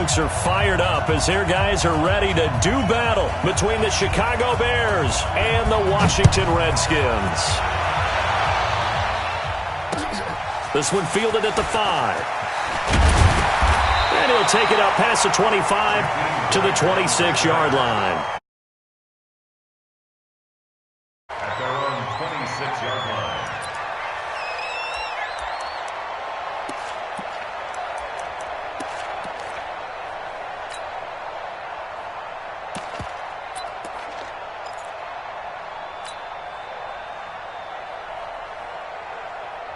folks are fired up as their guys are ready to do battle between the Chicago Bears and the Washington Redskins. This one fielded at the 5. And he'll take it up past the 25 to the 26-yard line. At their own 26-yard line.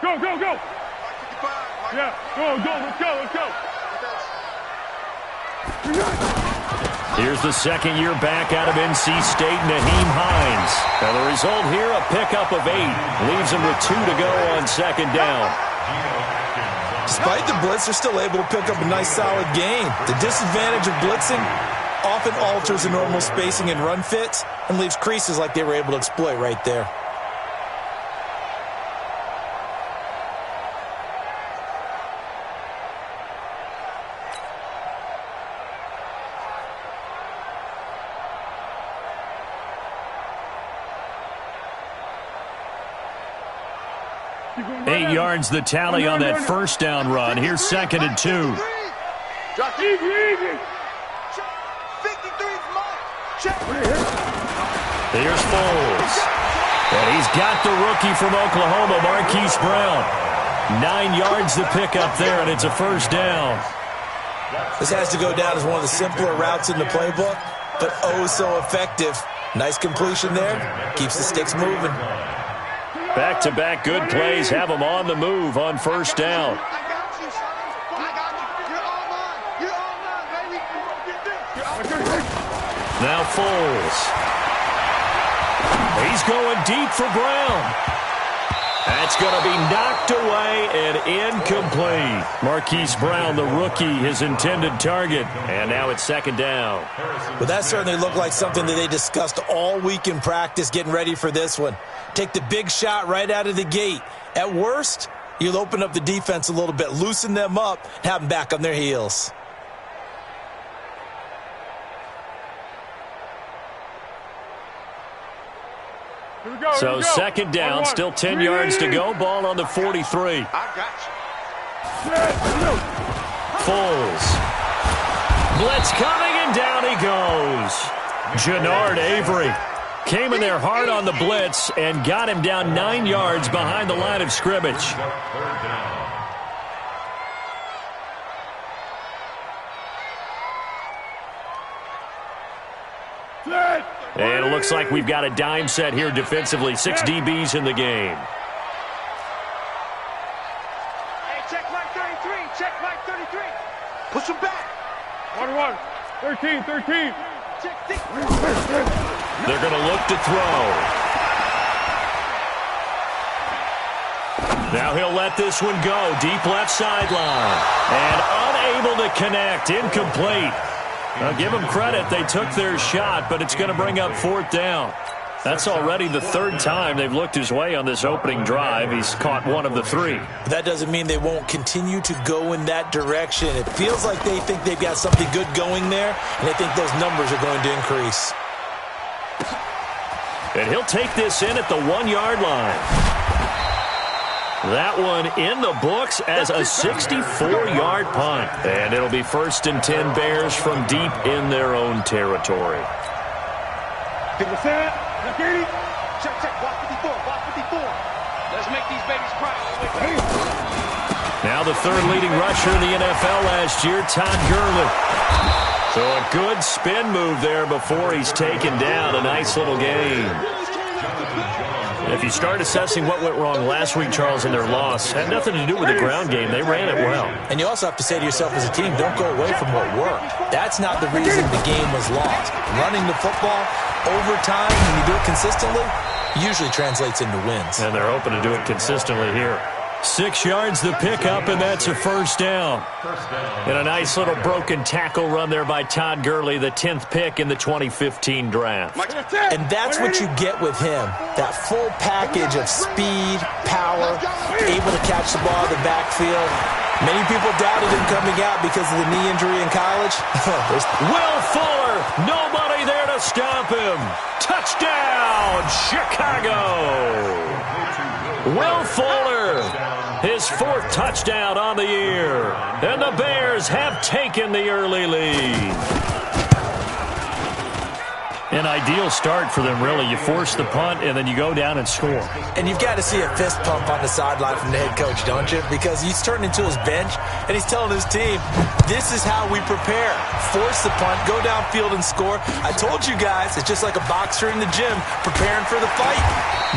Go, go, go! Yeah, go, let's go, let's go! Here's the second-year back out of NC State, Nyheim Hines. And the result here, a pickup of 8. Leaves him with 2 to go on second down. Despite the blitz, they're still able to pick up a nice, solid gain. The disadvantage of blitzing often alters the normal spacing and run fits and leaves creases like they were able to exploit right there. Eight yards the tally on that first down run. Here's second and 2. Easy, easy. Here's Foles. And he's got the rookie from Oklahoma, Marquise Brown. 9 yards the pickup there, and it's a first down. This has to go down as one of the simpler routes in the playbook, but oh so effective. Nice completion there. Keeps the sticks moving. Back-to-back good plays have them on the move on first down. Now Foles. He's going deep for Brown. That's going to be knocked away and incomplete. Marquise Brown, the rookie, his intended target. And now it's second down. Well, that certainly looked like something that they discussed all week in practice getting ready for this one. Take the big shot right out of the gate. At worst, you'll open up the defense a little bit, loosen them up, and have them back on their heels. So second down, still 10 yards to go. Ball on the 43. Foles. Blitz coming, and down he goes. Jannard Avery came in there hard on the blitz and got him down 9 yards behind the line of scrimmage. And it looks like we've got a dime set here defensively. 6 DBs in the game. Hey, check Mike 33. Check Mike 33. Push him back. 1-1. 13. Check 6. They're going to look to throw. Now he'll let this one go. Deep left sideline. And unable to connect. Incomplete. Now, give them credit. They took their shot, but it's going to bring up fourth down. That's already the third time they've looked his way on this opening drive. He's caught one of the 3. But that doesn't mean they won't continue to go in that direction. It feels like they think they've got something good going there, and they think those numbers are going to increase. And he'll take this in at the 1-yard line. That one in the books as a 64-yard punt. And it'll be 1st and 10 Bears from deep in their own territory. Check, block 54. Let's make these babies proud. Now the third leading rusher in the NFL last year, Todd Gurley. So a good spin move there before he's taken down. A nice little gain. If you start assessing what went wrong last week, Charles, in their loss, had nothing to do with the ground game. They ran it well. And you also have to say to yourself as a team, don't go away from what worked. That's not the reason the game was lost. Running the football over time, when you do it consistently, usually translates into wins. And they're hoping to do it consistently here. 6 yards the pickup, and that's a first down. And a nice little broken tackle run there by Todd Gurley, the 10th pick in the 2015 draft. And that's what you get with him, that full package of speed, power, able to catch the ball in the backfield. Many people doubted him coming out because of the knee injury in college. Will Fuller, nobody there to stop him. Touchdown, Chicago. Will Fuller, his 4th touchdown on the year. And the Bears have taken the early lead. An ideal start for them, really. You force the punt, and then you go down and score. And you've got to see a fist pump on the sideline from the head coach, don't you? Because he's turned into his bench, and he's telling his team, this is how we prepare. Force the punt, go downfield and score. I told you guys, it's just like a boxer in the gym preparing for the fight.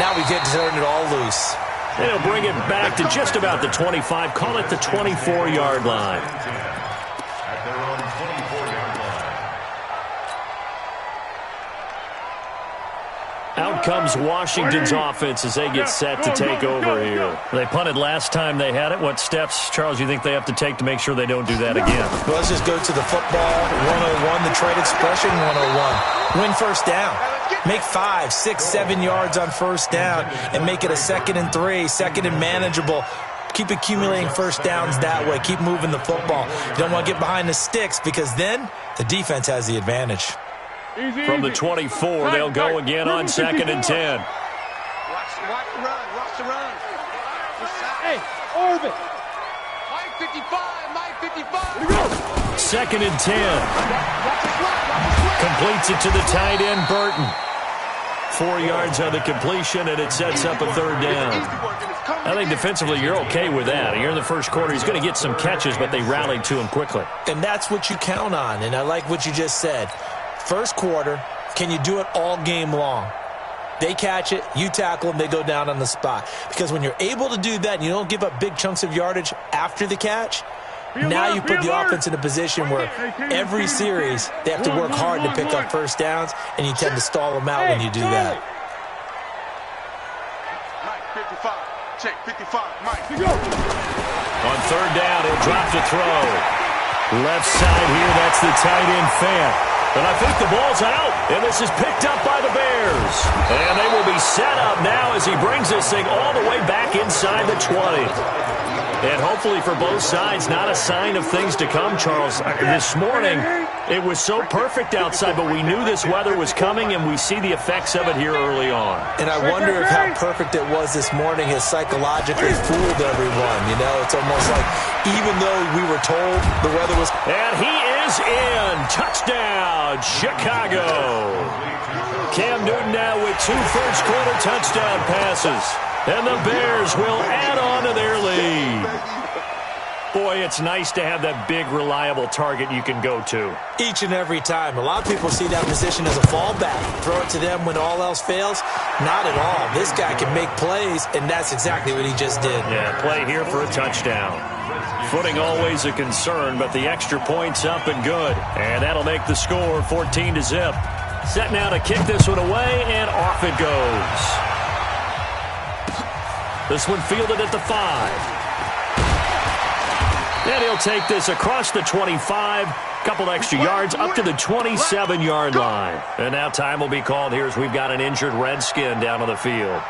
Now we get to turn it all loose. And he'll bring it back to just about the 25. Call it the 24-yard line. At their own 24-yard line. Out comes Washington's offense as they get set to take over here. They punted last time they had it. What steps, Charles, you think they have to take to make sure they don't do that again? Well, let's just go to the football 101, the trade expression 101. Win first down. Make 5, 6, 7 yards on first down and make it a 2nd and 3, 2nd and manageable. Keep accumulating first downs that way. Keep moving the football. You don't want to get behind the sticks because then the defense has the advantage. From the 24, they'll go again on 2nd and 10. Watch the run. Watch the run. Hey, Orbit. Mike 55. Mike 55. 2nd and 10. Completes it to the tight end, Burton. 4 yards on the completion, and it sets up a 3rd down. I think defensively you're okay with that. Here in the first quarter, he's going to get some catches, but they rallied to him quickly. And that's what you count on, and I like what you just said. First quarter, can you do it all game long? They catch it, you tackle them, they go down on the spot. Because when you're able to do that and you don't give up big chunks of yardage after the catch, now you put the offense in a position where every series they have to work hard to pick up first downs, and you tend to stall them out when you do that. Mike 55. Check 55. Mike. On 3rd down, he'll drop to throw. Left side here, that's the tight end Fant. And I think the ball's out, and this is picked up by the Bears. And they will be set up now as he brings this thing all the way back inside the 20. And hopefully for both sides, not a sign of things to come, Charles. This morning, it was so perfect outside, but we knew this weather was coming, and we see the effects of it here early on. And I wonder if how perfect it was this morning has psychologically fooled everyone. You know, it's almost like even though we were told the weather was... And he is in. Touchdown, Chicago. Cam Newton now with 2 first-quarter touchdown passes. And the Bears will add on to their lead. Boy, it's nice to have that big, reliable target you can go to. Each and every time. A lot of people see that position as a fallback. Throw it to them when all else fails. Not at all. This guy can make plays, and that's exactly what he just did. Yeah, play here for a touchdown. Footing always a concern, but the extra point's up and good. And that'll make the score 14-0. Set now to kick this one away, and off it goes. This one fielded at the 5. And he'll take this across the 25. Couple extra yards up to the 27-yard line. And now time will be called here as we've got an injured Redskin down on the field.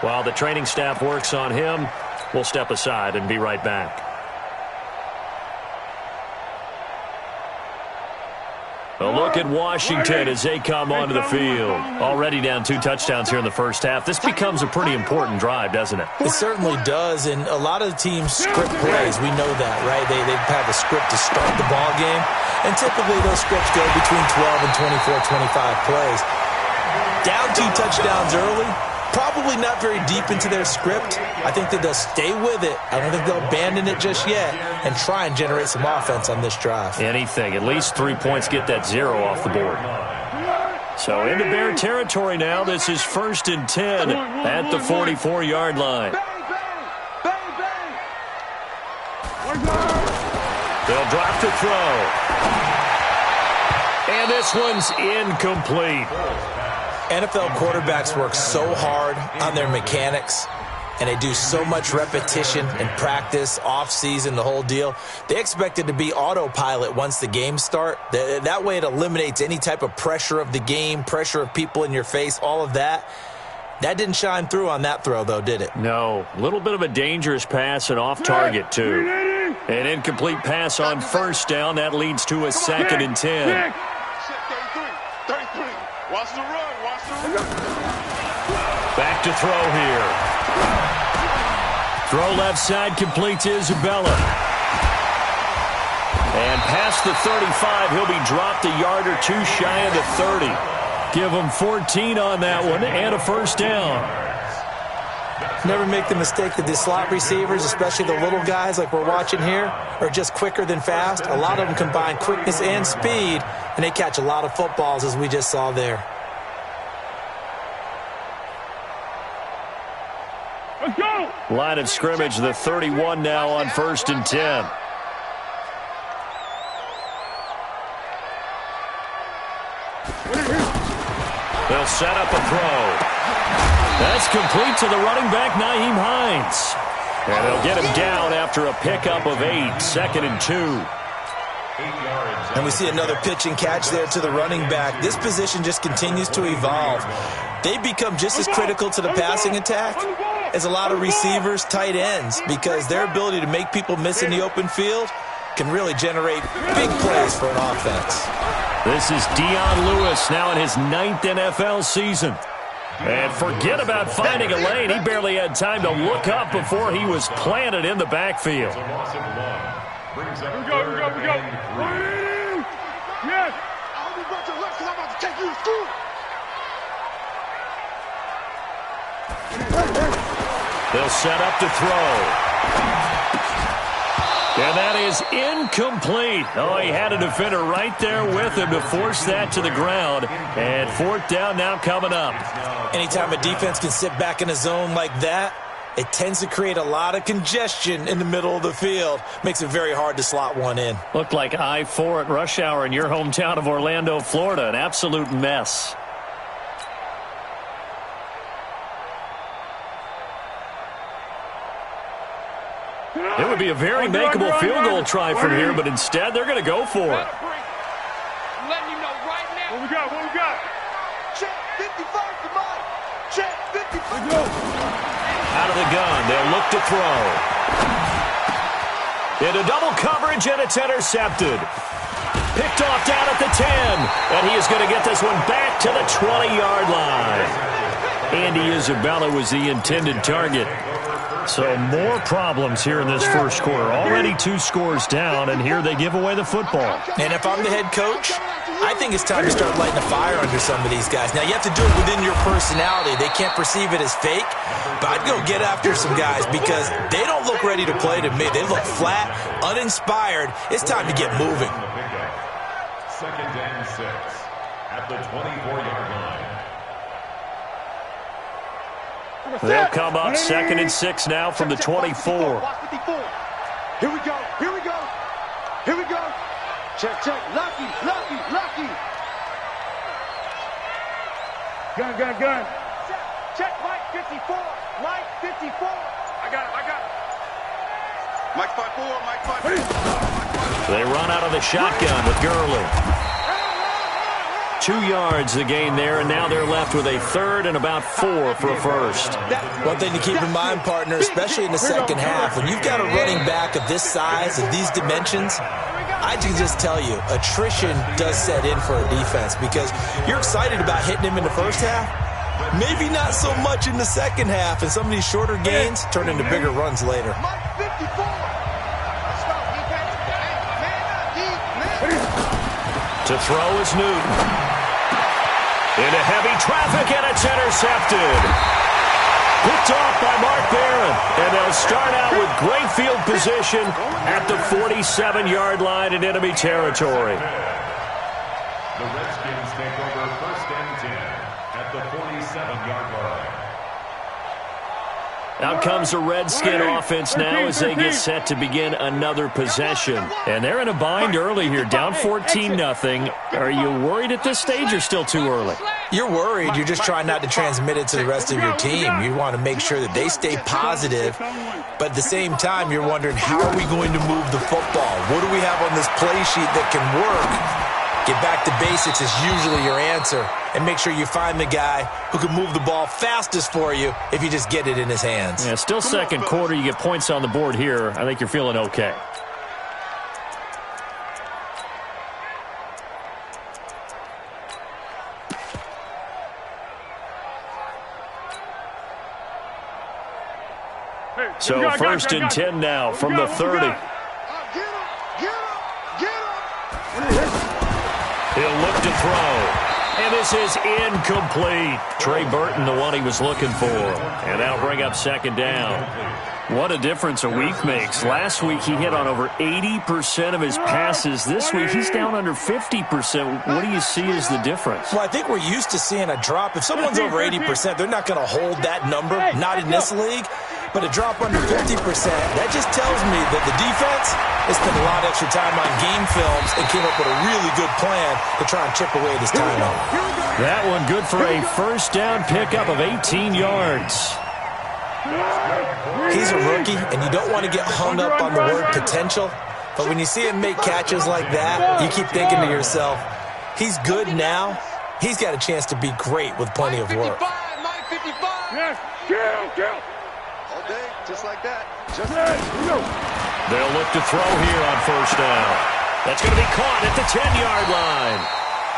While the training staff works on him, we'll step aside and be right back. A look at Washington as they come onto the field. Already down 2 touchdowns here in the first half. This becomes a pretty important drive, doesn't it? It certainly does, and a lot of teams script plays. We know that, right? They have a script to start the ball game, and typically those scripts go between 12 and 24, 25 plays. Down 2 touchdowns early, probably not very deep into their script. I think that they'll stay with it. I don't think they'll abandon it just yet and try and generate some offense on this drive. Anything. At least 3 points, get that 0 off the board. So into Bear territory now. This is 1st and 10 at the 44-yard line. They'll drop to throw. And this one's incomplete. NFL quarterbacks work so hard on their mechanics, and they do so much repetition and practice, off-season, the whole deal. They expect it to be autopilot once the games start. That way it eliminates any type of pressure of the game, pressure of people in your face, all of that. That didn't shine through on that throw, though, did it? No. A little bit of a dangerous pass and off target, too. An incomplete pass on first down. That leads to a 2nd and 10. 33. Watch the run. Back to throw here. Throw left side, complete to Isabella. And past the 35, he'll be dropped a yard or two shy of the 30. Give him 14 on that one and a first down. Never make the mistake that the slot receivers, especially the little guys like we're watching here, are just quicker than fast. A lot of them combine quickness and speed, and they catch a lot of footballs, as we just saw there. Let's go! Line of scrimmage, the 31 now on 1st and 10. They'll set up a throw. That's complete to the running back, Nyheim Hines. And they'll get him down after a pickup of 8, 2nd and 2. And we see another pitch and catch there to the running back. This position just continues to evolve. They become just as critical to the passing attack as a lot of receivers, tight ends, because their ability to make people miss in the open field can really generate big plays for an offense. This is Dion Lewis now in his 9th NFL season. And forget about finding a lane. He barely had time to look up before he was planted in the backfield. Here we go. Yes! I'll be back to left because I'm about to take you to school. They'll set up to throw. And that is incomplete. Oh, he had a defender right there with him to force that to the ground. And 4th down now coming up. Anytime a defense can sit back in a zone like that, it tends to create a lot of congestion in the middle of the field. Makes it very hard to slot one in. Looked like I-4 at rush hour in your hometown of Orlando, Florida. An absolute mess. It would be a very makeable field goal try from here, but instead they're going to go for it. I'm letting you know right now. What we got? Check 55 to mine. Check 55. Out of the gun, they'll look to throw. Into double coverage, and it's intercepted. Picked off down at the 10, and he is going to get this one back to the 20-yard line. Andy Isabella was the intended target. So more problems here in this first quarter. Already 2 scores down, and here they give away the football. And if I'm the head coach, I think it's time to start lighting a fire under some of these guys. Now, you have to do it within your personality. They can't perceive it as fake, but I'd go get after some guys because they don't look ready to play to me. They look flat, uninspired. It's time to get moving. 2nd and 6 at the 24-yard line. They'll come up 2nd and 6 now from the 24. Here we go. Check. Lucky. Gun. Check Mike 54. I got it. Mike 54. They run out of the shotgun with Gurley. 2 yards the gain there, and now they're left with a 3rd and about 4 for a first. One thing to keep in mind, partner, especially in the second half, when you've got a running back of this size, of these dimensions, I can just tell you, attrition does set in for a defense because you're excited about hitting him in the first half, maybe not so much in the second half, and some of these shorter gains turn into bigger runs later. To throw is Newton. Into heavy traffic, and it's intercepted. Picked off by Mark Barron. And they'll start out with great field position at the 47-yard line in enemy territory. The Redskins take over 1st and 10 at the 47-yard line. Out comes the Redskin offense now as they get set to begin another possession. And they're in a bind early here, down 14-0. Are you worried at this stage or still too early? You're worried. You're just trying not to transmit it to the rest of your team. You want to make sure that they stay positive. But at the same time, you're wondering, how are we going to move the football? What do we have on this play sheet that can work? Get back to basics is usually your answer. And make sure you find the guy who can move the ball fastest for you if you just get it in his hands. Yeah, still second quarter. You get points on the board here. I think you're feeling okay. So first and 10 now from the 30. He'll look to throw. And this is incomplete. Trey Burton, the one he was looking for. And that'll bring up second down. What a difference a week makes. Last week he hit on over 80% of his passes. This week he's down under 50%. What do you see as the difference? Well, I think we're used to seeing a drop. If someone's over 80%, they're not going to hold that number. Not in this league. But a drop under 50%, that just tells me that the defense has spent a lot of extra time on game films and came up with a really good plan to try and chip away this timeout. That one good for a first down pickup of 18 yards. He's a rookie, and you don't want to get hung up on the word potential. But when you see him make catches like that, you keep thinking to yourself, he's good now. He's got a chance to be great with plenty of work. Yes, kill. All day, just like that. They'll look to throw here on first down. That's going to be caught at the 10-yard line.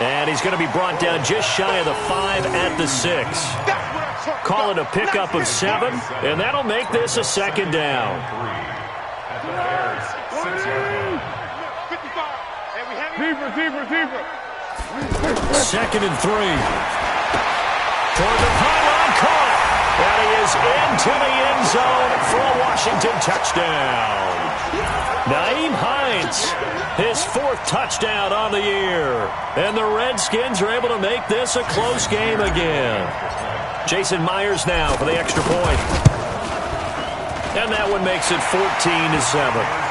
And he's going to be brought down just shy of the 5 at the 6. Call it a pickup of 7, and that'll make this a second down. Deeper. Second and 3. Toward the pylon, caught. And he is into the end zone for a Washington touchdown. Nyheim Hines, his 4th touchdown on the year. And the Redskins are able to make this a close game again. Jason Myers now for the extra point. And that one makes it 14-7.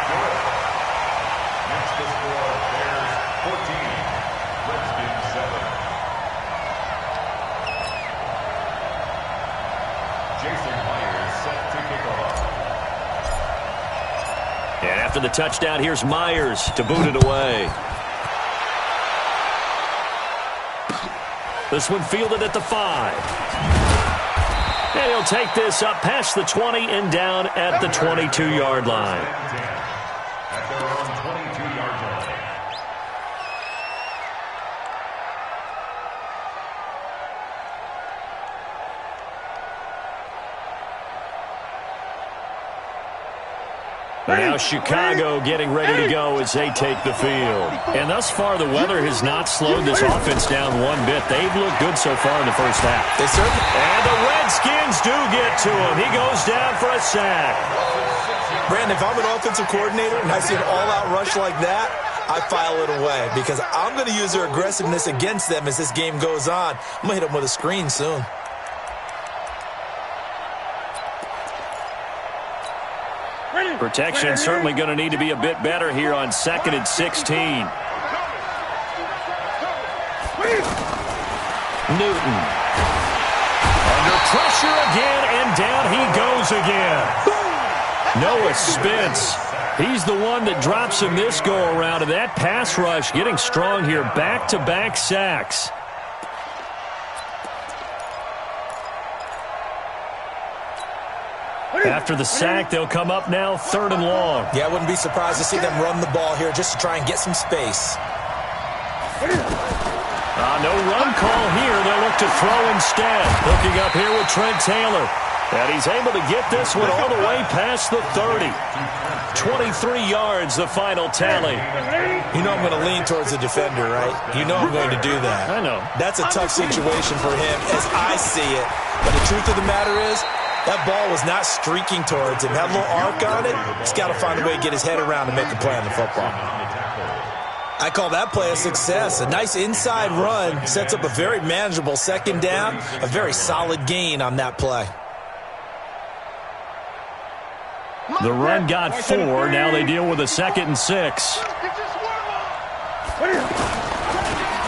After the touchdown, here's Myers to boot it away. This one fielded at the 5. And he'll take this up past the 20 and down at the 22-yard line. At their own 22-yard line. Now Chicago getting ready to go as they take the field. And thus far, the weather has not slowed this offense down one bit. They've looked good so far in the first half. They certainly. And the Redskins do get to him. He goes down for a sack. Brandon, if I'm an offensive coordinator and I see an all-out rush like that, I file it away because I'm going to use their aggressiveness against them as this game goes on. I'm going to hit them with a screen soon. Protection certainly going to need to be a bit better here on 2nd and 16. Newton. Under pressure again, and down he goes again. Noah Spence. He's the one that drops him this go-around, and that pass rush getting strong here. Back-to-back sacks. After the sack, they'll come up now 3rd and long. Yeah, I wouldn't be surprised to see them run the ball here just to try and get some space. No run call here. They'll look to throw instead. Looking up here with Trent Taylor. And he's able to get this one all the way past the 30. 23 yards, the final tally. You know I'm going to lean towards the defender, right? You know I'm going to do that. I know. That's a tough situation for him as I see it. But the truth of the matter is, that ball was not streaking towards him. Had a little arc on it. He's got to find a way to get his head around and make a play on the football. I call that play a success. A nice inside run sets up a very manageable second down. A very solid gain on that play. The run got 4. Now they deal with a 2nd and 6.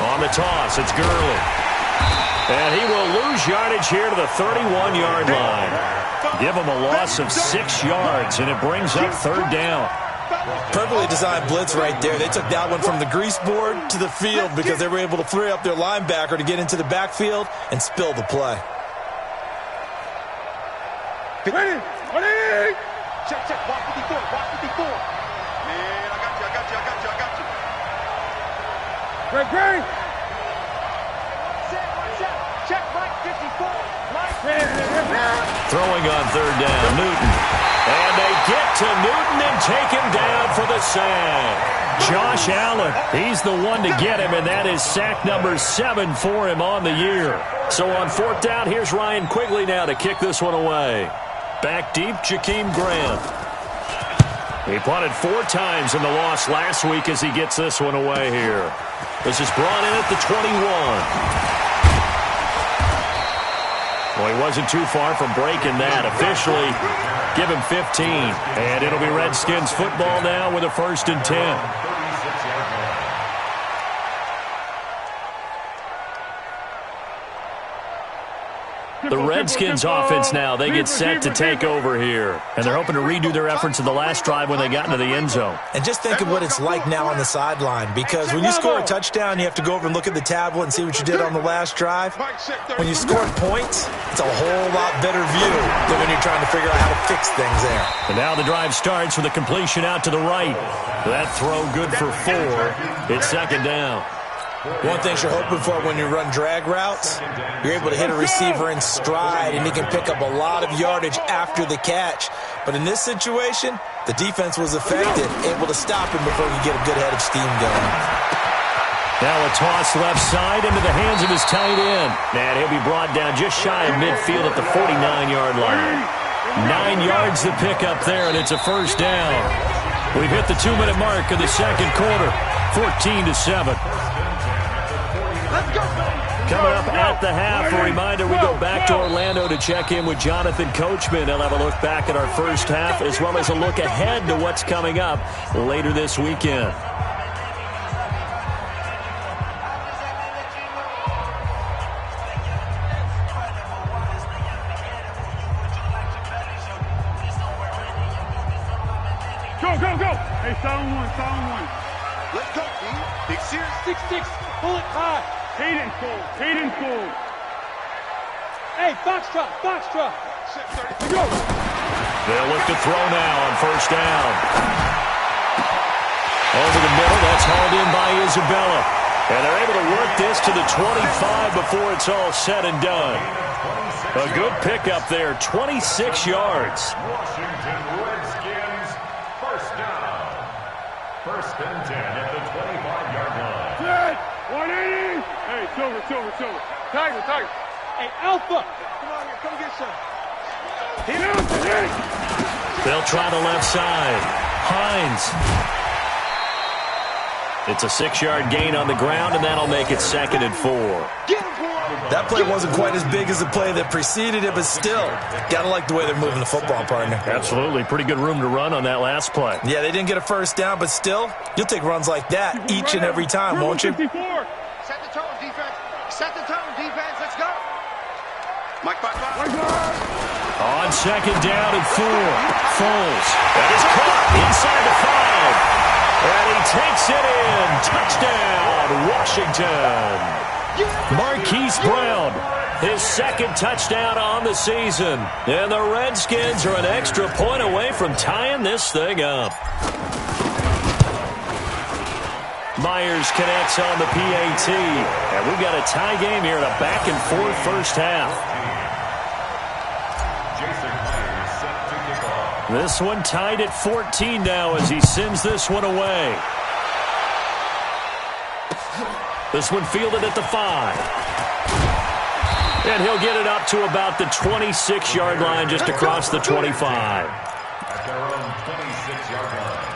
On the toss, it's Gurley. And he will lose yardage here to the 31-yard line. Give him a loss of 6 yards, and it brings up 3rd down. Perfectly designed blitz right there. They took that one from the grease board to the field because they were able to free up their linebacker to get into the backfield and spill the play. Ready. Check. Watch 54. Man, I got you. Great. Check, right 54. Right Throwing on third down, Newton. And they get to Newton and take him down for the sack. Josh Allen, he's the one to get him, and that is sack number 7 for him on the year. So on fourth down, here's Ryan Quigley now to kick this one away. Back deep, Jakeem Grant. He punted 4 times in the loss last week as he gets this one away here. This is brought in at the 21. Well, he wasn't too far from breaking that. Officially, give him 15. And it'll be Redskins football now with a 1st and 10. The Redskins offense now, they get set to take over here. And they're hoping to redo their efforts in the last drive when they got into the end zone. And just think of what it's like now on the sideline, because when you score a touchdown, you have to go over and look at the tablet and see what you did on the last drive. When you score points, it's a whole lot better view than when you're trying to figure out how to fix things there. And now the drive starts with a completion out to the right. That throw good for 4. It's 2nd down. One thing you're hoping for when you run drag routes, you're able to hit a receiver in stride, and he can pick up a lot of yardage after the catch. But in this situation, the defense was effective, able to stop him before he could get a good head of steam going. Now a toss left side into the hands of his tight end. And he'll be brought down just shy of midfield at the 49-yard line. 9 yards to pick up there, and it's a 1st down. We've hit the 2-minute mark of the 2nd quarter, 14-7. Coming up at the half, a reminder, we go back to Orlando to check in with Jonathan Coachman. He'll have a look back at our first half as well as a look ahead to what's coming up later this weekend. Go. Hey, sound one. Let's go, team. Big series. 6-6. Pull it high. Hayden full. Hey, Foxtrot. Go. They'll look to throw now on 1st down. Over the middle, that's hauled in by Isabella. And they're able to work this to the 25 before it's all said and done. A good pickup there, 26 yards. Washington Redskins, 1st down. 1st and 10 at the 25-yard line. Set. 180. Hey, Silver. Tiger. Hey, Alpha. Come on here, come get some. They'll try the left side. Hines. It's a 6-yard gain on the ground, and that'll make it 2nd and 4. That play wasn't quite as big as the play that preceded it, but still, gotta like the way they're moving the football, partner. Absolutely. Pretty good room to run on that last play. Yeah, they didn't get a 1st down, but still, you'll take runs like that each and every time, won't you? 54. Set the tone, defense. Let's go. Mike. On 2nd down and 4. Foles. That is caught inside the 5. And he takes it in. Touchdown, Washington. Marquise Brown, his 2nd touchdown on the season. And the Redskins are an extra point away from tying this thing up. Myers connects on the PAT. And we've got a tie game here in a back-and-forth 1st half. This one tied at 14 now as he sends this one away. This one fielded at the 5. And he'll get it up to about the 26-yard line just across the 25. At their own 26-yard line.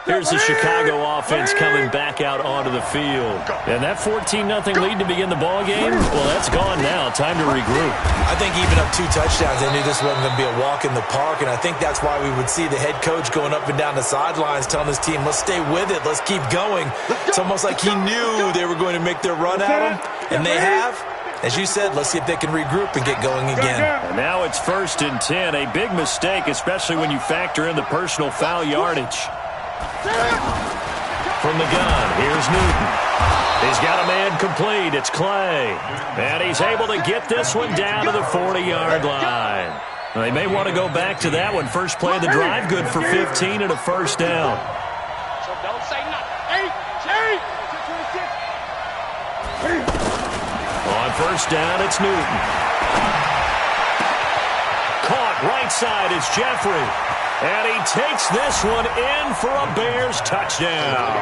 Here's the Chicago offense coming back out onto the field. And that 14-0 lead to begin the ball game, well, that's gone now. Time to regroup. I think even up 2 touchdowns, they knew this wasn't going to be a walk in the park, and I think that's why we would see the head coach going up and down the sidelines telling his team, let's stay with it, let's keep going. It's almost like he knew they were going to make their run at him, and they have. As you said, let's see if they can regroup and get going again. And now it's 1st and 10. A big mistake, especially when you factor in the personal foul yardage. From the gun, here's Newton. He's got a man complete. It's Clay. And he's able to get this one down to the 40-yard line. They may want to go back to that one. First play of the drive, good for 15 and a 1st down. So don't say nothing. Hey, first down, it's Newton. Caught right side, it's Jeffrey. And he takes this one in for a Bears touchdown.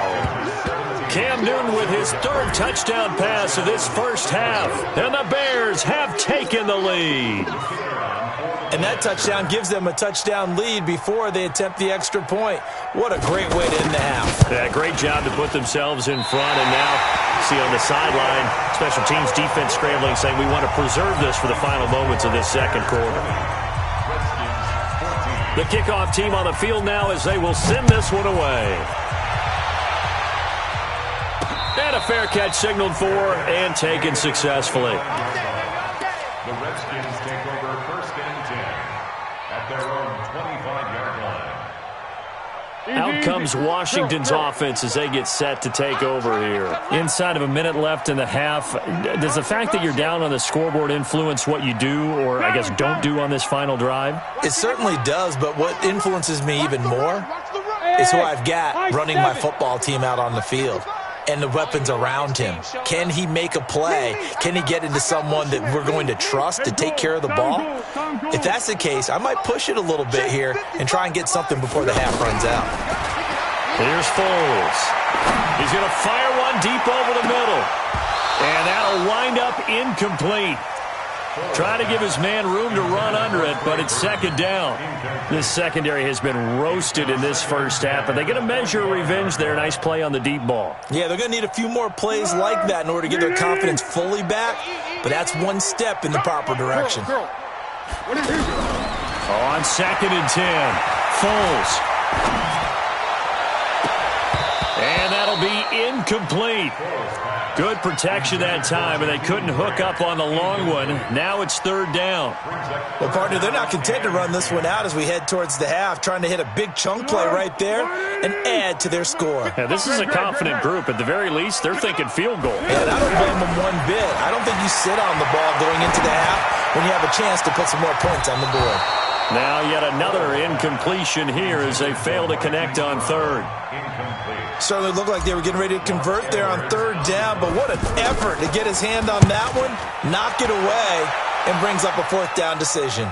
Cam Newton with his third touchdown pass of this first half. And the Bears have taken the lead. And that touchdown gives them a touchdown lead before they attempt the extra point. What a great way to end the half. Yeah, great job to put themselves in front. And now, see on the sideline, special teams defense scrambling, saying we want to preserve this for the final moments of this second quarter. The kickoff team on the field now as they will send this one away. And a fair catch signaled for and taken successfully. The Redskins take over first and 10 at their own 25-yard line. Out comes Washington's offense as they get set to take over here. Inside of a minute left in the half, does the fact that you're down on the scoreboard influence what you do or, I guess, don't do on this final drive? It certainly does, but what influences me even more is who I've got running my football team out on the field and the weapons around him. Can he make a play? Can he get into someone that we're going to trust to take care of the ball? If that's the case, I might push it a little bit here and try and get something before the half runs out. Here's Foles. He's going to fire one deep over the middle. And that'll wind up incomplete. Trying to give his man room to run under it, but it's second down. This secondary has been roasted in this first half, but they're going to measure revenge there. Nice play on the deep ball. Yeah, they're going to need a few more plays like that in order to get their confidence fully back, but that's one step in the proper direction. On second and 10, Foles. And that'll be incomplete. Good protection that time, and they couldn't hook up on the long one. Now it's third down. Well, partner, they're not content to run this one out as we head towards the half, trying to hit a big chunk play right there and add to their score. Yeah, this is a confident group. At the very least, they're thinking field goal. And I don't blame them one bit. I don't think you sit on the ball going into the half when you have a chance to put some more points on the board. Now yet another incompletion here as they fail to connect on third. Certainly looked like they were getting ready to convert there on third down, but what an effort to get his hand on that one, knock it away, and brings up a fourth down decision.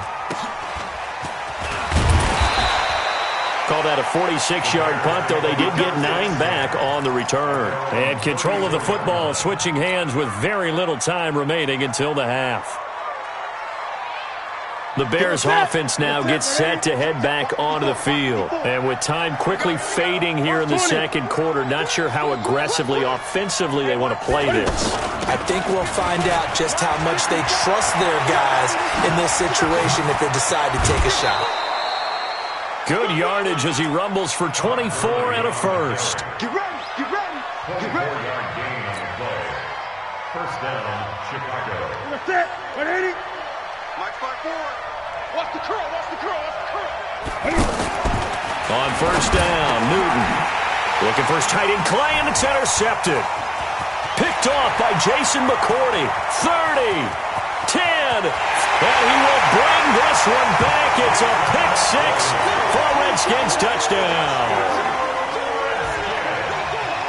Call that a 46-yard punt, though they did get 9 back on the return. And control of the football switching hands with very little time remaining until the half. The Bears offense now gets set to head back onto the field. And with time quickly fading here in the second quarter, not sure how aggressively, offensively they want to play this. I think we'll find out just how much they trust their guys in this situation if they decide to take a shot. Good yardage as he rumbles for 24 and a first. Get ready, get ready, get ready. 4-yard gain on the play. First down, Chicago. That's it. 180. Mike 5-4. Watch the curl, watch the curl, watch the curl. On first down, Newton. Looking for his tight end, Clay, and it's intercepted. Picked off by Jason McCourty. 30, 10, and he will bring this one back. It's a pick six for a Redskins touchdown.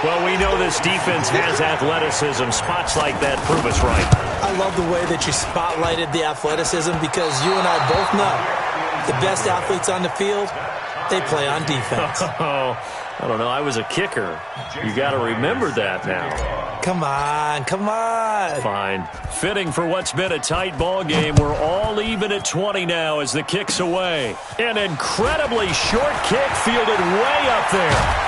Well, we know this defense has athleticism. Spots like that prove us right. I love the way that you spotlighted the athleticism because you and I both know the best athletes on the field, they play on defense. Oh, I don't know. I was a kicker. You got to remember that now. Come on, come on. Fine. Fitting for what's been a tight ball game. We're all even at 20 now as the kick's away. An incredibly short kick fielded way up there.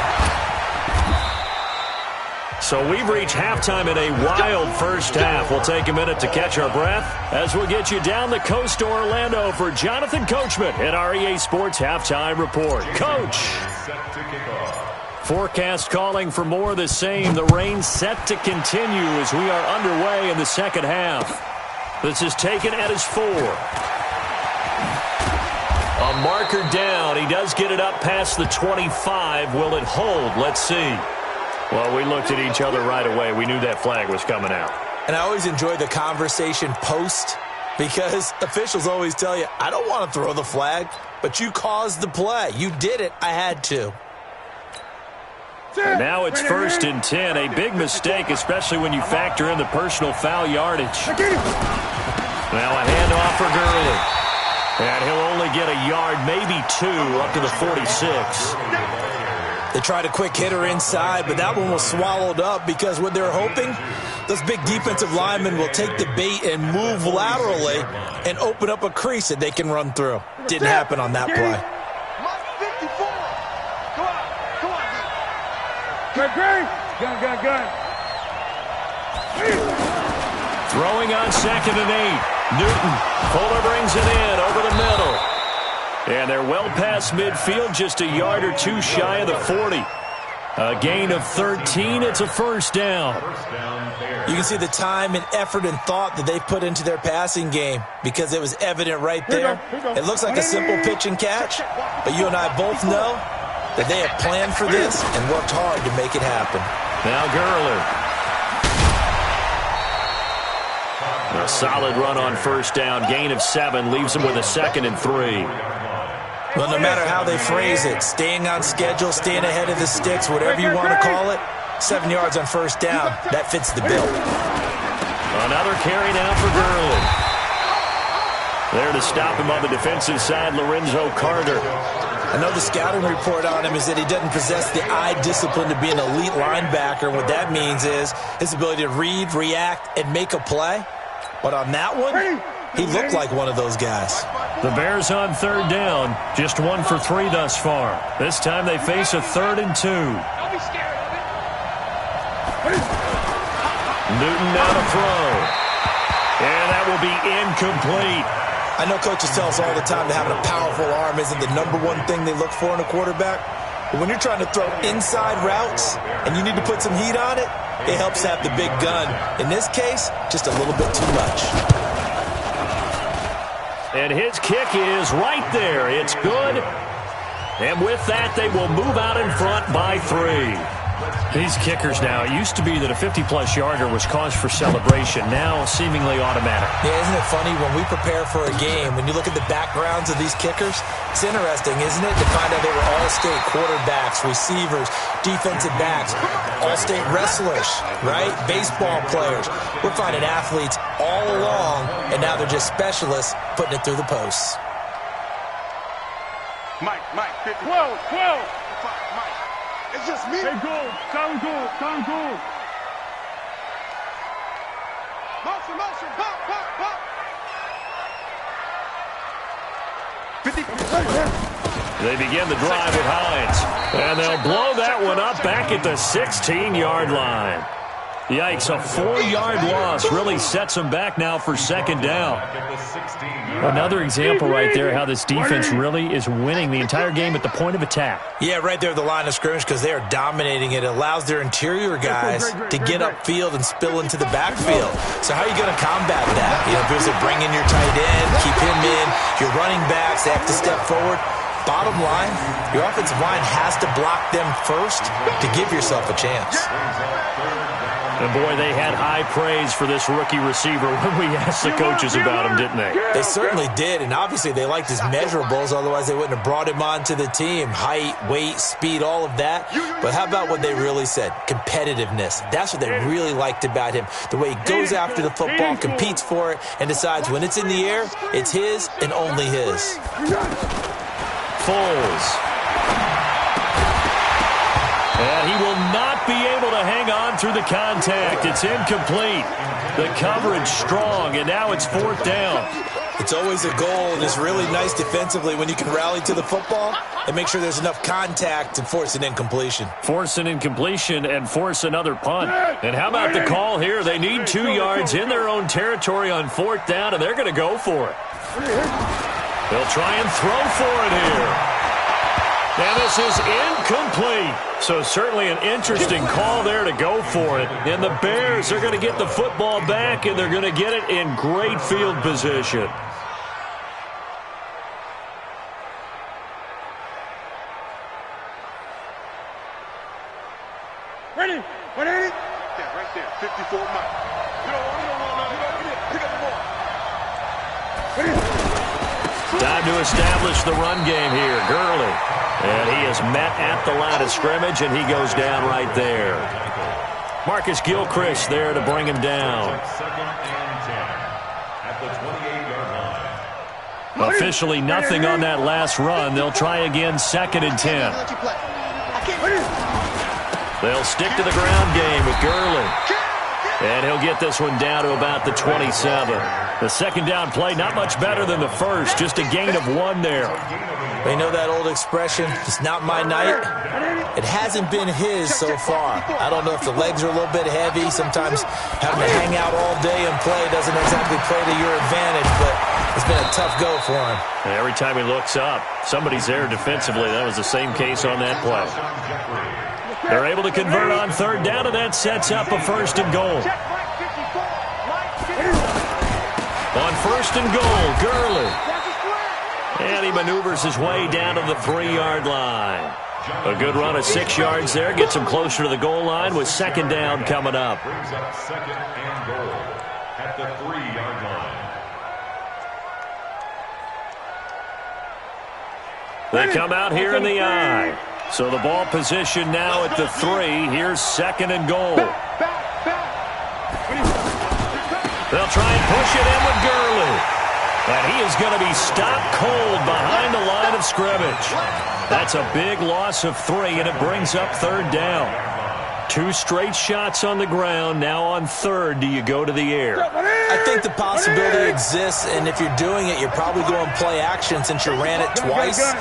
So we've reached halftime in a wild first half. We'll take a minute to catch our breath as we'll get you down the coast to Orlando for Jonathan Coachman at our EA Sports Halftime Report. Coach. Forecast calling for more of the same. The rain set to continue as we are underway in the second half. This is taken at his 4. A marker down. He does get it up past the 25. Will it hold? Let's see. Well, we looked at each other right away. We knew that flag was coming out. And I always enjoy the conversation post because officials always tell you, I don't want to throw the flag, but you caused the play. You did it. I had to. And now it's 1st and 10. A big mistake, especially when you factor in the personal foul yardage. Now a handoff for Gurley. And he'll only get a yard, maybe 2, up to the 46. They tried a quick hitter inside, but that one was swallowed up because what they're hoping, those big defensive linemen will take the bait and move laterally and open up a crease that they can run through. Didn't happen on that play. Gun. Throwing on 2nd and 8. Newton. Fuller brings it in over the middle. And they're well past midfield, just a yard or 2 shy of the 40. A gain of 13. It's a 1st down. You can see the time and effort and thought that they put into their passing game because it was evident right there. It looks like a simple pitch and catch, but you and I both know that they have planned for this and worked hard to make it happen. Now Gurley. A solid run on 1st down. Gain of 7 leaves them with a 2nd and 3. Well, no matter how they phrase it, staying on schedule, staying ahead of the sticks, whatever you want to call it, 7 yards on 1st down, that fits the bill. Another carry now for Gurley. There to stop him on the defensive side, Lorenzo Carter. I know the scouting report on him is that he doesn't possess the eye discipline to be an elite linebacker. And what that means is his ability to read, react, and make a play. But on that one, he looked like one of those guys. The Bears on 3rd down, just 1 for 3 thus far. This time they face a 3rd and 2. Don't be scared of it. Newton now to throw. And that will be incomplete. I know coaches tell us all the time that having a powerful arm isn't the #1 thing they look for in a quarterback. But when you're trying to throw inside routes and you need to put some heat on it, it helps to have the big gun. In this case, just a little bit too much. And his kick is right there. It's good. And with that, they will move out in front by 3. These kickers now, it used to be that a 50-plus yarder was cause for celebration. Now, seemingly automatic. Yeah, isn't it funny when we prepare for a game, when you look at the backgrounds of these kickers, it's interesting, isn't it, to find out they were all-state quarterbacks, receivers, defensive backs, all-state wrestlers, right? Baseball players. We're finding athletes all along, and now they're just specialists putting it through the posts. Mike, 50. 12. Mike, it's just me. Hey, go. Sound good. Motion, pop. 50. They begin the drive with Hines. And they'll blow that one up back at the 16-yard line. Yikes, a 4-yard loss really sets them back now for 2nd down. Another example right there how this defense really is winning the entire game at the point of attack. Yeah, right there at the line of scrimmage because they are dominating it. It allows their interior guys to get upfield and spill into the backfield. So how are you going to combat that? You know, if you bring in your tight end, keep him in, your running backs, they have to step forward. Bottom line, your offensive line has to block them first to give yourself a chance. And, boy, they had high praise for this rookie receiver when we asked the coaches about him, didn't they? They certainly did, and obviously they liked his measurables. Otherwise, they wouldn't have brought him onto the team. Height, weight, speed, all of that. But how about what they really said? Competitiveness. That's what they really liked about him. The way he goes after the football, competes for it, and decides when it's in the air, it's his and only his. Foles. And he will not be able to hang on through the contact. It's incomplete. The coverage strong, and now it's 4th down. It's always a goal, and it's really nice defensively when you can rally to the football and make sure there's enough contact and force an incompletion. Force an incompletion and force another punt. And how about the call here? They need 2 yards in their own territory on 4th down, and they're going to go for it. They'll try and throw for it here. And this is incomplete. So certainly an interesting call there to go for it. And the Bears are going to get the football back, and they're going to get it in great field position. Ready? 180? Yeah, right there. 54 Mike. You don't want to pick up the ball. Ready? Time to establish the run game here. Gurley. And he is met at the line of scrimmage, and he goes down right there. Marcus Gilchrist there to bring him down. Second and 10 at the 28-yard line. Officially nothing on that last run. They'll try again, second and 10. They'll stick to the ground game with Gurley. And he'll get this one down to about the 27. The second down play, not much better than the first, just a gain of 1 there. You know that old expression, it's not my night? It hasn't been his so far. I don't know if the legs are a little bit heavy. Sometimes having to hang out all day and play doesn't exactly play to your advantage, but it's been a tough go for him. And every time he looks up, somebody's there defensively. That was the same case on that play. They're able to convert on third down, and that sets up a first and goal. On first and goal, Gurley. And he maneuvers his way down to the 3-yard line. A good run of 6 yards there. Gets him closer to the goal line with second down coming up. Brings up second and goal at the 3-yard line. They come out here in the I. So the ball position now at the 3. Here's second and goal. They'll try and push it in with Gurley. And he is going to be stopped cold behind the line of scrimmage. That's a big loss of 3, and it brings up third down. 2 straight shots on the ground. Now on third, do you go to the air? I think the possibility exists, and if you're doing it, you're probably going play action since you ran it twice.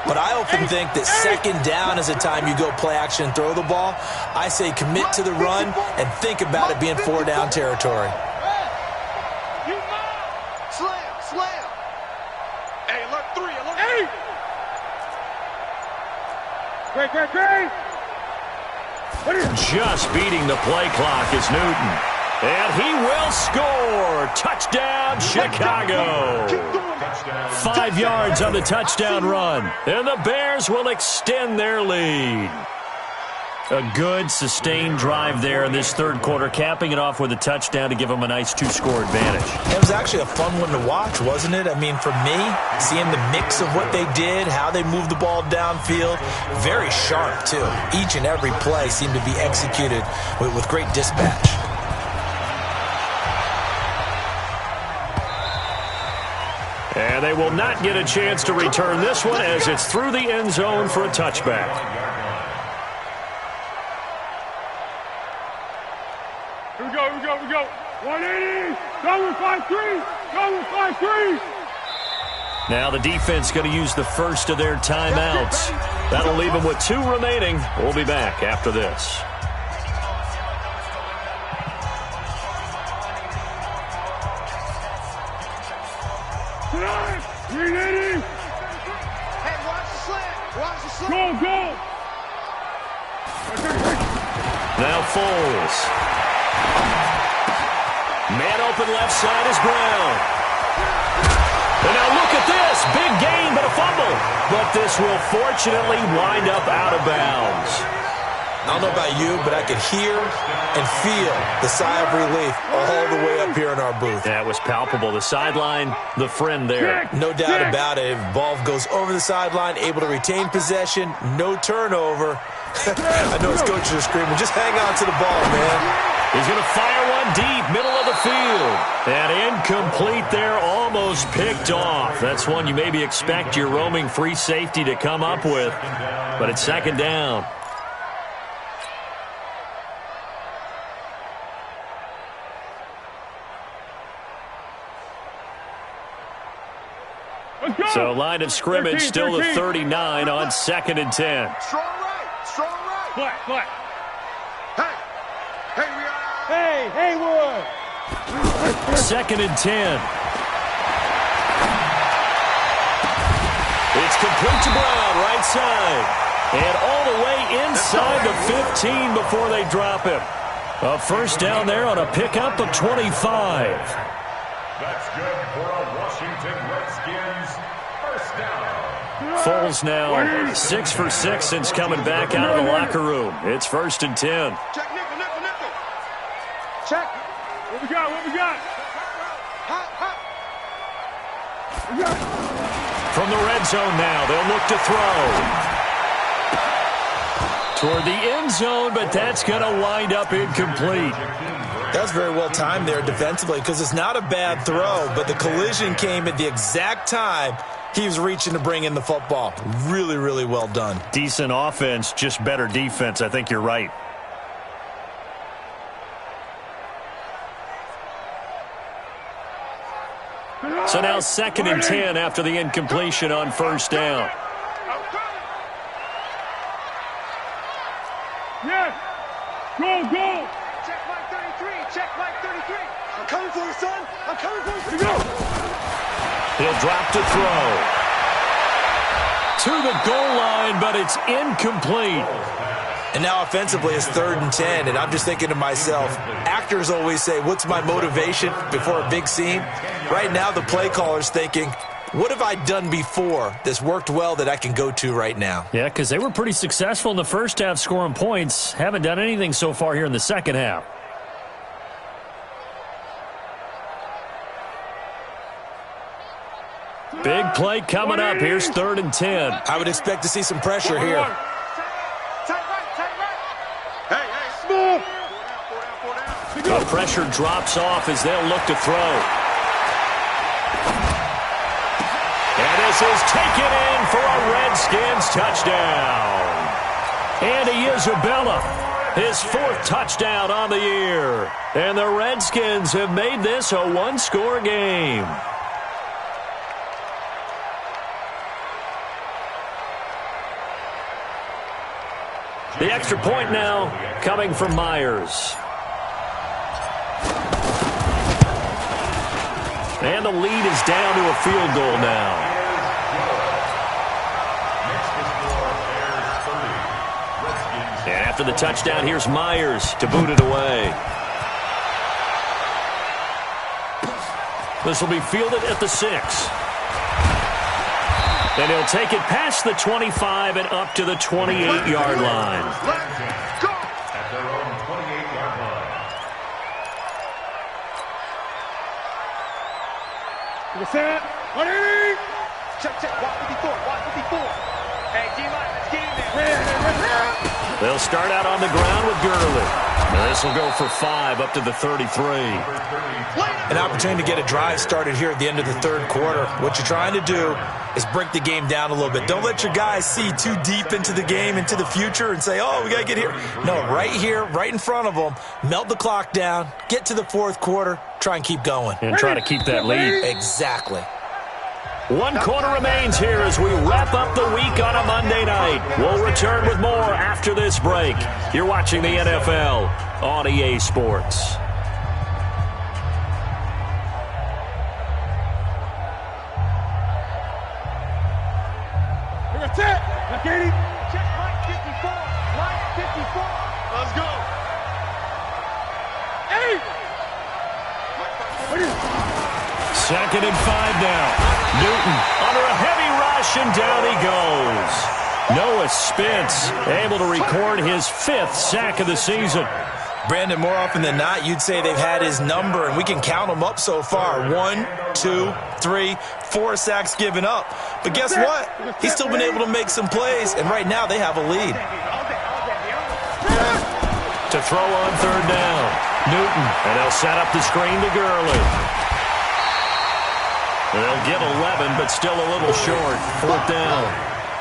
But I often think that second down is the time you go play action and throw the ball. I say commit to the run and think about it being 4-down territory. Slam. Hey, alert 3, alert 3. Just beating the play clock is Newton. And he will score. Touchdown, Chicago. 5 yards on the touchdown run. And the Bears will extend their lead. A good, sustained drive there in this third quarter, capping it off with a touchdown to give them a nice 2-score advantage. It was actually a fun one to watch, wasn't it? I mean, for me, seeing the mix of what they did, how they moved the ball downfield, very sharp, too. Each and every play seemed to be executed with great dispatch. And they will not get a chance to return this one as it's through the end zone for a touchback. Here we go. 180. Go with 5-3. Now the defense going to use the first of their timeouts. That'll leave them with 2 remaining. We'll be back after this. Hey, watch the slant. Go. Now Foles. Man open left side is Brown. And now look at this. Big gain, but a fumble. But this will fortunately wind up out of bounds. I don't know about you, but I could hear and feel the sigh of relief all the way up here in our booth. That was palpable. The sideline, the friend there. No doubt about it. Ball goes over the sideline, able to retain possession, no turnover. I know his coaches are screaming, just hang on to the ball, man. He's going to fire one deep, middle of the field. And incomplete there, almost picked off. That's one you maybe expect your roaming free safety to come up with. But it's second down. So line of scrimmage still the 39 on second and 10. Strong right. Flat. Hey, we are. Hey, Haywood. Second and 10. It's complete to Brown, right side. And all the way inside the 15 before they drop him. A first down there on a pickup of 25. That's good for a Washington Redskins first down. Foles now 6 for 6 since coming back out of the locker room. It's first and 10. Check, nickel. Check. What we got? Hot. From the red zone now, they'll look to throw. Toward the end zone, but that's going to wind up incomplete. That was very well timed there defensively because it's not a bad throw, but the collision came at the exact time he was reaching to bring in the football. Really, really well done. Decent offense, just better defense. I think you're right. So now 2nd and 10 after the incompletion on first down. Yes. Go. Check Mike 33. Check Mike 33. I'm coming for you, son. I'm coming for you. Go. He'll drop to throw. To the goal line, but it's incomplete. And now offensively it's 3rd and 10, and I'm just thinking to myself, actors always say, what's my motivation before a big scene? Right now the play caller's thinking, what have I done before that's worked well that I can go to right now? Yeah, because they were pretty successful in the first half scoring points. Haven't done anything so far here in the second half. Big play coming up. Here's 3rd and 10. I would expect to see some pressure here. The pressure drops off as they'll look to throw. And this is taken in for a Redskins touchdown. Andy Isabella, his 4th touchdown on the year. And the Redskins have made this a one-score game. The extra point now coming from Myers. And the lead is down to a field goal now. And after the touchdown, here's Myers to boot it away. This will be fielded at the 6. And he'll take it past the 25 and up to the 28-yard line. Let's go! At their own 28-yard line. Set. Ready? Check. Watch 54. Hey, D-line, let's get in there. They'll start out on the ground with Gurley. And this will go for 5 up to the 33. An opportunity to get a drive started here at the end of the 3rd quarter. What you're trying to do is break the game down a little bit. Don't let your guys see too deep into the game, into the future, and say, oh, we got to get here. No, right here, right in front of them, melt the clock down, get to the 4th quarter, try and keep going. And try to keep that lead. Exactly. 1 quarter remains here as we wrap up the week on a Monday night. We'll return with more after this break. You're watching the NFL on EA Sports. That's it. Now, Katie. Check Mike 54. Mike 54. Let's go. Hey. 2nd and 5 now. Newton under a heavy rush, and down he goes. Noah Spence able to record his 5th sack of the season. Brandon, more often than not, you'd say they've had his number, and we can count them up so far. 1, 2, 3, 4 sacks given up. But guess what? He's still been able to make some plays, and right now they have a lead. To throw on 3rd down. Newton, and they'll set up the screen to Gurley. They'll get 11, but still a little short. 4th down.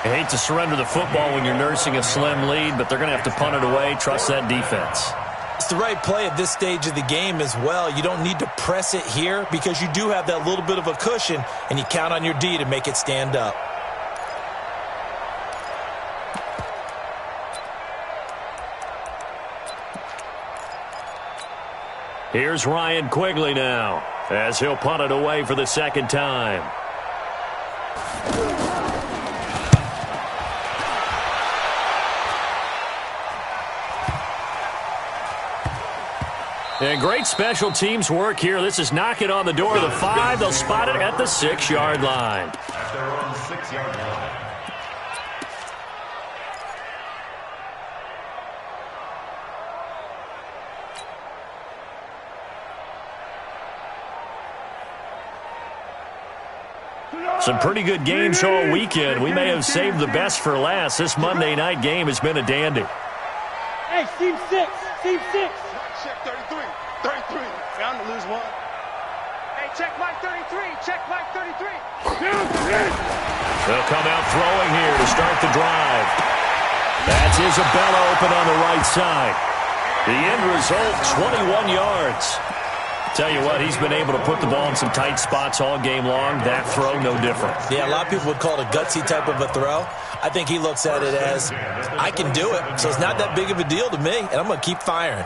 I hate to surrender the football when you're nursing a slim lead, but they're going to have to punt it away. Trust that defense. It's the right play at this stage of the game as well. You don't need to press it here because you do have that little bit of a cushion, and you count on your D to make it stand up. Here's Ryan Quigley now as he'll punt it away for the 2nd time. And great special teams work here. This is knocking on the door of the 5. They'll spot it at the 6-yard line. At their own 6-yard line. Some pretty good games all weekend. We may have saved the best for last. This Monday night game has been a dandy. Hey, seam 6. Seam 6. Check 33. 33. Bound to lose one. Hey, check Mike 33. Check Mike 33. They'll come out throwing here to start the drive. That's Isabella open on the right side. The end result, 21 yards. Tell you what, he's been able to put the ball in some tight spots all game long. That throw, no different. Yeah, a lot of people would call it a gutsy type of a throw. I think he looks at it as, I can do it, so it's not that big of a deal to me, and I'm going to keep firing.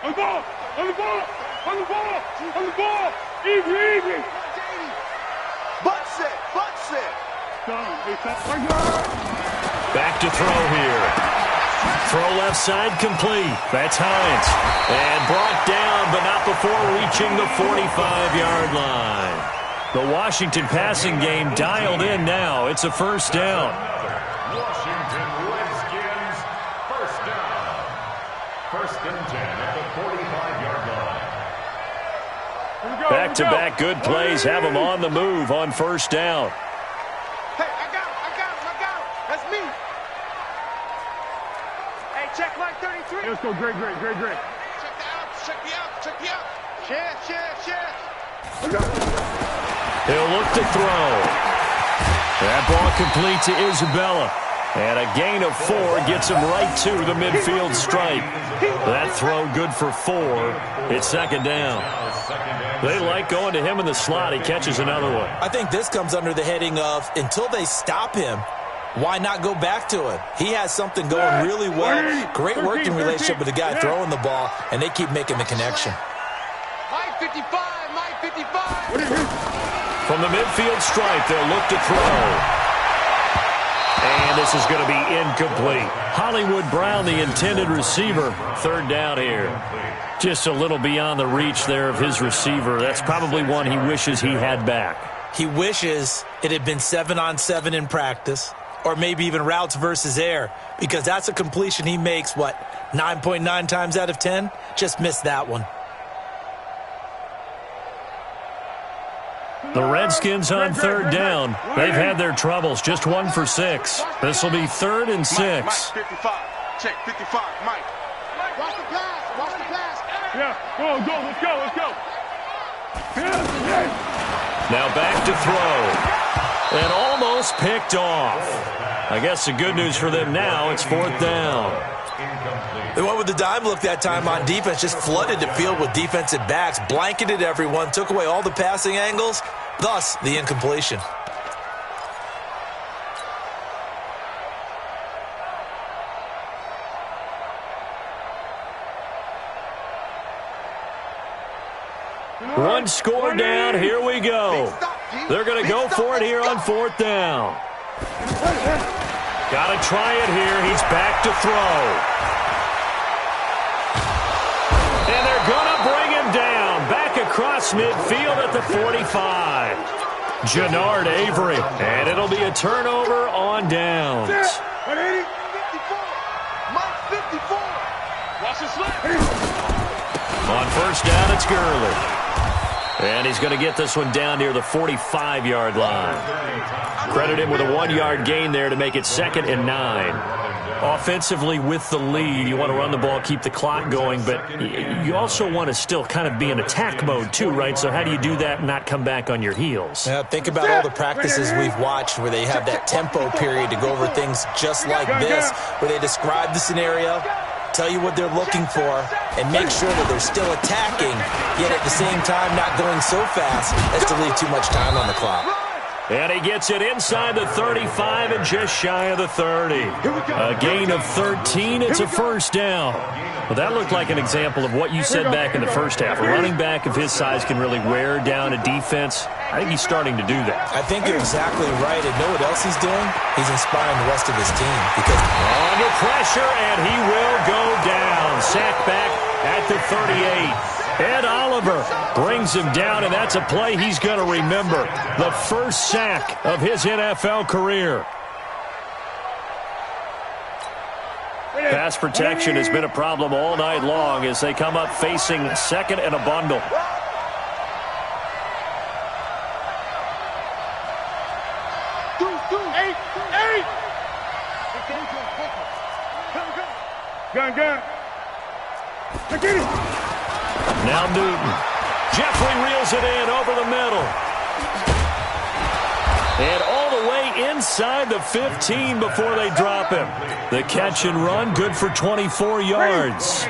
On the ball! On the ball! On the ball! On the ball! Easy! Butt set. Butt set. Back to throw here. Throw left side complete. That's Hines. And brought down, but not before reaching the 45-yard line. The Washington passing game dialed in now. It's a first down. Washington Redskins, first down. First and 10 at the 45-yard line. Back-to-back good plays have them on the move on first down. Hey, I got him. That's me. Hey, check Mike 33. Let's go, great. Check the out. Share. He'll look to throw. That ball complete to Isabella. And a gain of 4 gets him right to the midfield stripe. That throw good for 4. It's second down. They like going to him in the slot. He catches another one. I think this comes under the heading of, until they stop him, why not go back to him? He has something going really well. Great working relationship with the guy throwing the ball, and they keep making the connection. Mike 55. From the midfield stripe, they'll look to throw. And this is going to be incomplete. Hollywood Brown, the intended receiver. Third down here. Just a little beyond the reach there of his receiver. That's probably one he wishes he had back. He wishes it had been 7-on-7 in practice, or maybe even routes versus air, because that's a completion he makes, 9.9 times out of 10? Just missed that one. The Redskins on third down. They've had their troubles. Just 1 for 6. This will be 3rd and 6. Mike 55. Check 55. Mike. Watch the pass. Yeah, let's go. Now back to throw. And almost picked off. I guess the good news for them now, it's 4th down. They went with the dime look that time on defense, just flooded the field with defensive backs, blanketed everyone, took away all the passing angles, thus the incompletion. One score down, here we go. They're going to go for it here on 4th down. Got to try it here. He's back to throw. And they're going to bring him down. Back across midfield at the 45. Jannard Avery. And it'll be a turnover on downs. Mike 54. Watch the slip. On first down, it's Gurley. And he's going to get this one down near the 45-yard line. Credit him with a 1-yard gain there to make it 2nd and 9. Offensively with the lead, you want to run the ball, keep the clock going, but you also want to still kind of be in attack mode too, right? So how do you do that and not come back on your heels? Yeah, think about all the practices we've watched where they have that tempo period to go over things just like this, where they describe the scenario, tell you what they're looking for, and make sure that they're still attacking, yet at the same time not going so fast as to leave too much time on the clock. And he gets it inside the 35 and just shy of the 30. A gain of 13. It's a first down. Well, that looked like an example of what you said back in the first half. A running back of his size can really wear down a defense. I think he's starting to do that. I think you're exactly right. And know what else he's doing? He's inspiring the rest of his team. Because under pressure, and he will go down. Sacked back at the 38. Ed Oliver brings him down, and that's a play he's going to remember. The first sack of his NFL career. Pass pass protection has been a problem all night long as they come up facing second and a bundle. Gun. Now Newton. Jeffrey reels it in over the middle. And all the way inside the 15 before they drop him. The catch and run, good for 24 yards.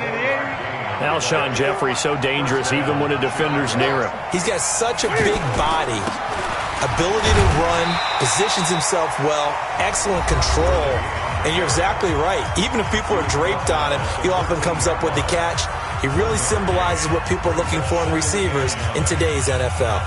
Alshon Jeffrey so dangerous even when a defender's near him. He's got such a big body, ability to run, positions himself well, excellent control. And you're exactly right. Even if people are draped on him, he often comes up with the catch. He really symbolizes what people are looking for in receivers in today's NFL.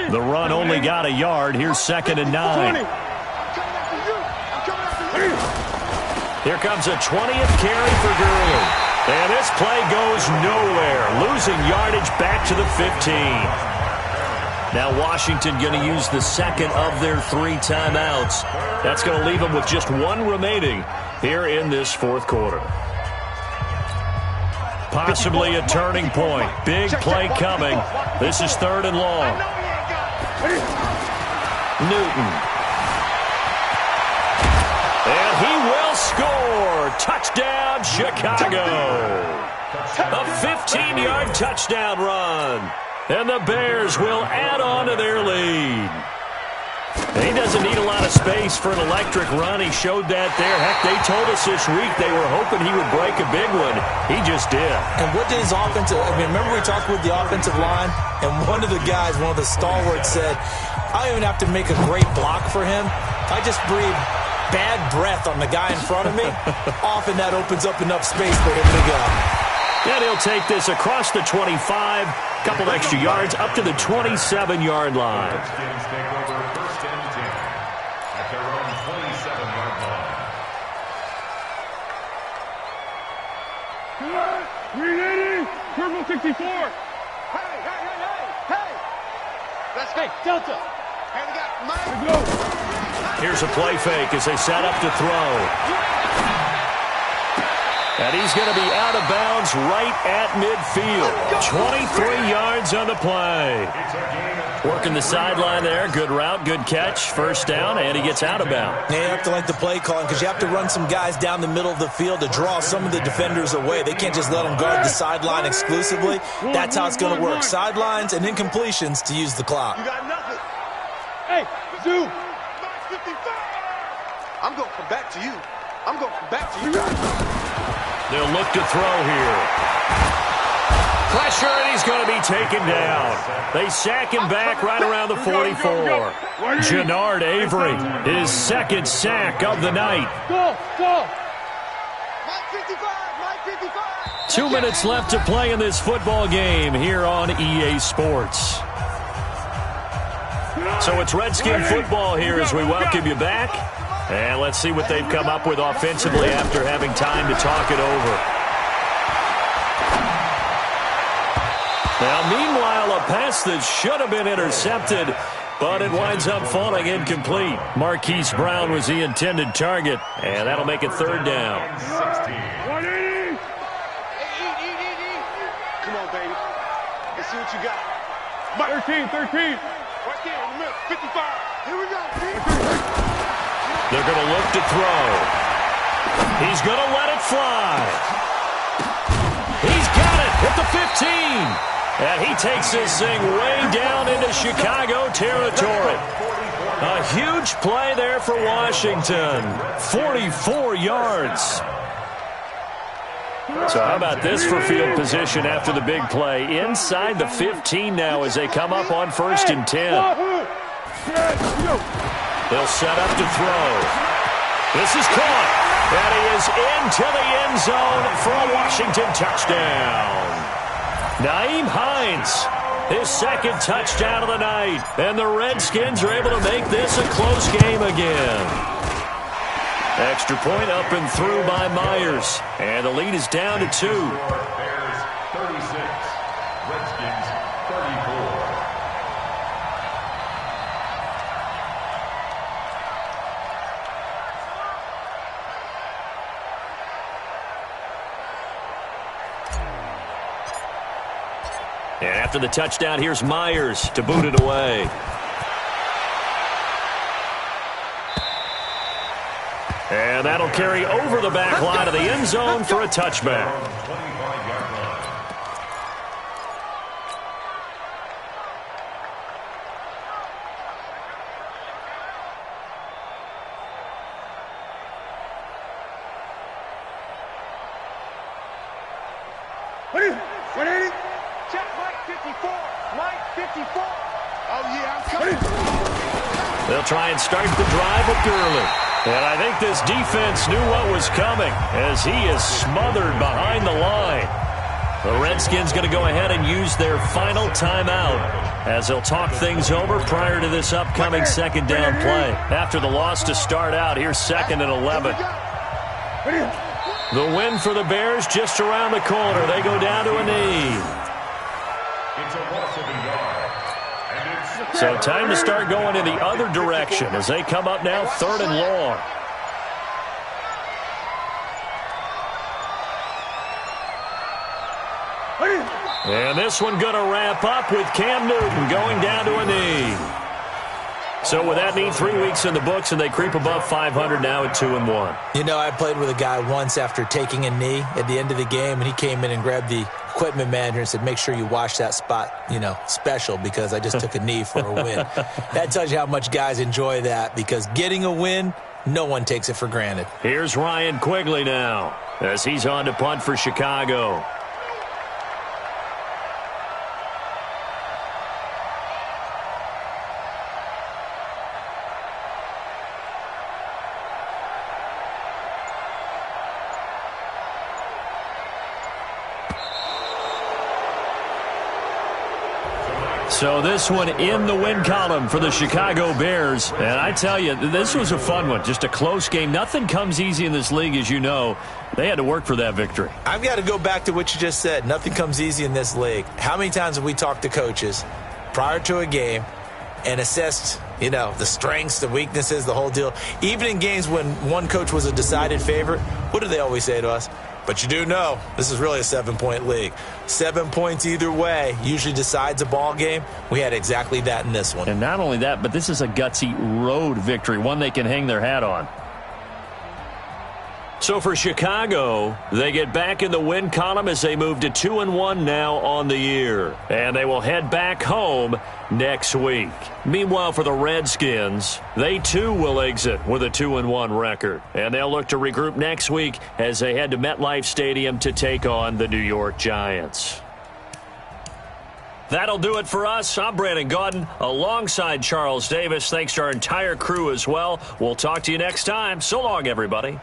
The run only got a yard. Here's 2nd and 9. Here comes a 20th carry for Gurley. And this play goes nowhere. Losing yardage back to the 15. Now Washington going to use the second of their 3 timeouts. That's going to leave them with just 1 remaining here in this 4th quarter. Possibly a turning point. Big play coming. This is 3rd and long. Newton. And he will score. Touchdown, Chicago. A 15-yard touchdown run. And the Bears will add on to their lead. He doesn't need a lot of space for an electric run. He showed that there. Heck, they told us this week they were hoping he would break a big one. He just did. And what did his offensive... I mean, remember we talked with the offensive line? And one of the guys, one of the stalwarts said, I don't even have to make a great block for him. I just breathe bad breath on the guy in front of me. Often that opens up enough space for him to go. And he'll take this across the 25, a couple extra yards, up to the 27-yard line. Redskins take over 1st and 10 at their own 27-yard line. 380, Purple 64. Hey! Let's go, Delta. Hey, we got Mike. Let's go. Here's a play fake as they set up to throw. And he's going to be out of bounds right at midfield. 23 yards on the play. Working the sideline there. Good route, good catch. 1st down, and he gets out of bounds. Yeah, you have to like the play calling because you have to run some guys down the middle of the field to draw some of the defenders away. They can't just let them guard the sideline exclusively. That's how it's going to work. Sidelines and incompletions to use the clock. You got nothing. Hey, Zoo. I'm going to come back to you. They'll look to throw here. Pressure, and he's going to be taken down. They sack him back right around the 44. Jannard Avery, his 2nd sack of the night. Go. Mike 55. 2 minutes left to play in this football game here on EA Sports. So it's Redskin football here as we welcome you back. And let's see what they've come up with offensively after having time to talk it over. Now, meanwhile, a pass that should have been intercepted, but it winds up falling incomplete. Marquise Brown was the intended target, and that'll make it 3rd down. 180. Come on, baby. Let's see what you got. 13. Right there in the middle. 55. Here we go. They're going to look to throw. He's going to let it fly. He's got it at the 15. And he takes this thing way down into Chicago territory. A huge play there for Washington. 44 yards. So how about this for field position after the big play? Inside the 15 now as they come up on 1st and 10. They'll set up to throw. This is caught. And he is into the end zone for a Washington touchdown. Nyheim Hines, his second touchdown of the night. And the Redskins are able to make this a close game again. Extra point up and through by Myers. And the lead is down to 2. Bears 36, Redskins 34. And after the touchdown, here's Myers to boot it away. And that'll carry over the back line of the end zone for a touchback. 25-yard line. Check Mike 54. Mike 54. Oh, yeah, I'm coming. They'll try and start the drive with Gurley. And I think this defense knew what was coming as he is smothered behind the line. The Redskins going to go ahead and use their final timeout as they'll talk things over prior to this upcoming second down play. After the loss to start out, here's 2nd and 11. The win for the Bears just around the corner. They go down to a knee. It's a loss of a yard. And it's So time to start going in the other direction as they come up now 3rd and long. And this one going to wrap up with Cam Newton going down to a knee. So with that knee, 3 weeks in the books, and they creep above 500 now at 2-1. You know, I played with a guy once after taking a knee at the end of the game, and he came in and grabbed the equipment manager and said, make sure you wash that spot, special, because I just took a knee for a win. That tells you how much guys enjoy that, because getting a win, no one takes it for granted. Here's Ryan Quigley now as he's on to punt for Chicago. So this one in the win column for the Chicago Bears. And I tell you, this was a fun one. Just a close game. Nothing comes easy in this league, as you know. They had to work for that victory. I've got to go back to what you just said. Nothing comes easy in this league. How many times have we talked to coaches prior to a game and assessed, the strengths, the weaknesses, the whole deal? Even in games when one coach was a decided favorite, what do they always say to us? But you do know this is really a 7-point league. 7 points either way usually decides a ball game. We had exactly that in this one. And not only that, but this is a gutsy road victory, one they can hang their hat on. So for Chicago, they get back in the win column as they move to 2-1 now on the year. And they will head back home next week. Meanwhile, for the Redskins, they too will exit with a 2-1 record. And they'll look to regroup next week as they head to MetLife Stadium to take on the New York Giants. That'll do it for us. I'm Brandon Gaudin alongside Charles Davis. Thanks to our entire crew as well. We'll talk to you next time. So long, everybody.